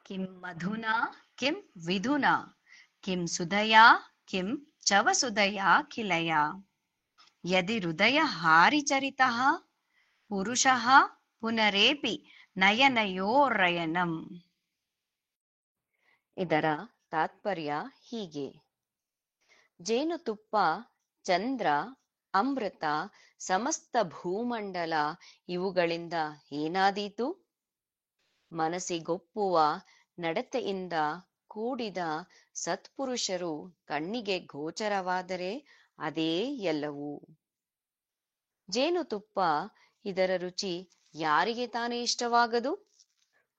किं मधुना किं विधुना किं सुधया किं चवसुधया किलया यदि हृदयहारिचरितः पुरुषः ಪುನರೇಪಿ ನಯನಯೋರಯನಂ. ಇದರ ತಾತ್ಪರ್ಯ ಹೀಗೆ: ಜೇನುತುಪ್ಪ, ಚಂದ್ರ, ಅಮೃತ, ಸಮಸ್ತ ಭೂಮಂಡಲ ಇವುಗಳಿಂದ ಏನಾದೀತು? ಮನಸ್ಸಿಗೊಪ್ಪುವ ನಡತೆಯಿಂದ ಕೂಡಿದ ಸತ್ಪುರುಷರು ಕಣ್ಣಿಗೆ ಗೋಚರವಾದರೆ ಅದೇ ಎಲ್ಲವೂ. ಜೇನುತುಪ್ಪ, ಇದರ ರುಚಿ ಯಾರಿಗೆ ತಾನೇ ಇಷ್ಟವಾಗದು?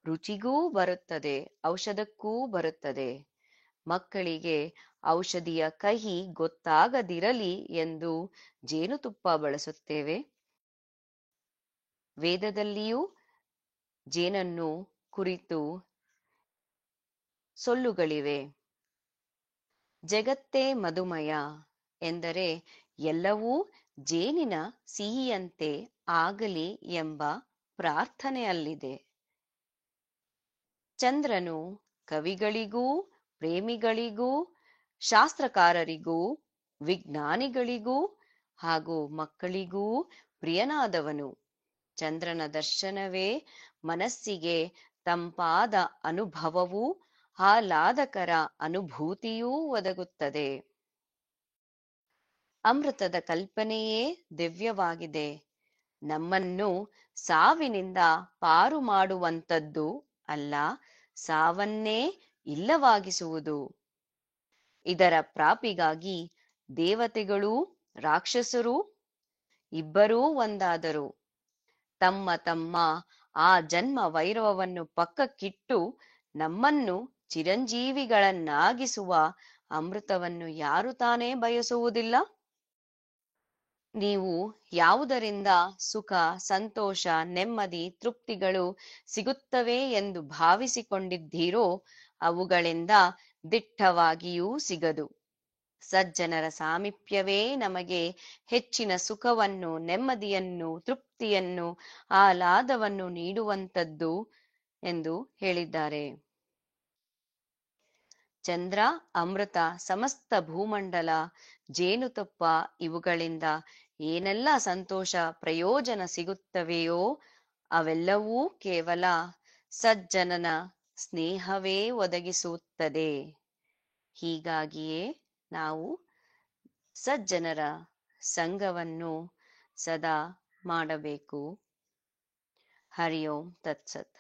ರುಚಿಗೂ ಬರುತ್ತದೆ, ಔಷಧಕ್ಕೂ ಬರುತ್ತದೆ. ಮಕ್ಕಳಿಗೆ ಔಷಧಿಯ ಕಹಿ ಗೊತ್ತಾಗದಿರಲಿ ಎಂದು ಜೇನುತುಪ್ಪ ಬಳಸುತ್ತೇವೆ. ವೇದದಲ್ಲಿಯೂ ಜೇನನ್ನು ಕುರಿತು ಸೊಲ್ಲುಗಳಿವೆ. ಜಗತ್ತೇ ಮಧುಮಯ ಎಂದರೆ ಎಲ್ಲವೂ ಜೇನಿನ ಸಿಹಿಯಂತೆ ಆಗಲಿ ಎಂಬ ಪ್ರಾರ್ಥನೆ ಅಲ್ಲಿದೆ. ಚಂದ್ರನು ಕವಿಗಳಿಗೂ, ಪ್ರೇಮಿಗಳಿಗೂ, ಶಾಸ್ತ್ರಕಾರರಿಗೂ, ವಿಜ್ಞಾನಿಗಳಿಗೂ ಹಾಗೂ ಮಕ್ಕಳಿಗೂ ಪ್ರಿಯನಾದವನು. ಚಂದ್ರನ ದರ್ಶನವೇ ಮನಸ್ಸಿಗೆ ತಂಪಾದ ಅನುಭವವೂ ಆಹ್ಲಾದಕರ ಅನುಭೂತಿಯೂ ಒದಗುತ್ತದೆ. ಅಮೃತದ ಕಲ್ಪನೆಯೇ ದಿವ್ಯವಾಗಿದೆ. ನಮ್ಮನ್ನು ಸಾವಿನಿಂದ ಪಾರು ಮಾಡುವಂಥದ್ದು ಅಲ್ಲ, ಸಾವನ್ನೇ ಇಲ್ಲವಾಗಿಸುವುದು. ಇದರ ಪ್ರಾಪಿಗಾಗಿ ದೇವತೆಗಳೂ ರಾಕ್ಷಸರೂ ಇಬ್ಬರೂ ಒಂದಾದರು. ತಮ್ಮ ತಮ್ಮ ಆ ಜನ್ಮ ವೈರವವನ್ನು ಪಕ್ಕಕ್ಕಿಟ್ಟು ನಮ್ಮನ್ನು ಚಿರಂಜೀವಿಗಳನ್ನಾಗಿಸುವ ಅಮೃತವನ್ನು ಯಾರು ತಾನೇ ಬಯಸುವುದಿಲ್ಲ? ನೀವು ಯಾವುದರಿಂದ ಸುಖ, ಸಂತೋಷ, ನೆಮ್ಮದಿ, ತೃಪ್ತಿಗಳು ಸಿಗುತ್ತವೆ ಎಂದು ಭಾವಿಸಿಕೊಂಡಿದ್ದೀರೋ ಅವುಗಳಿಂದ ದಿಟ್ಟವಾಗಿಯೂ ಸಿಗದು. ಸಜ್ಜನರ ಸಾಮೀಪ್ಯವೇ ನಮಗೆ ಹೆಚ್ಚಿನ ಸುಖವನ್ನು, ನೆಮ್ಮದಿಯನ್ನು, ತೃಪ್ತಿಯನ್ನು, ಆಹ್ಲಾದವನ್ನು ನೀಡುವಂಥದ್ದು ಎಂದು ಹೇಳಿದ್ದಾರೆ. ಚಂದ್ರ, ಅಮೃತ, ಸಮಸ್ತ ಭೂಮಂಡಲ, ಜೇನುತುಪ್ಪ ಇವುಗಳಿಂದ ಏನೆಲ್ಲ ಸಂತೋಷ, ಪ್ರಯೋಜನ ಸಿಗುತ್ತವೆಯೋ ಅವೆಲ್ಲವೂ ಕೇವಲ ಸಜ್ಜನನ ಸ್ನೇಹವೇ ಒದಗಿಸುತ್ತದೆ. ಹೀಗಾಗಿಯೇ ನಾವು ಸಜ್ಜನರ ಸಂಗವನ್ನು ಸದಾ ಮಾಡಬೇಕು. ಹರಿ ಓಂ ತತ್ಸತ್.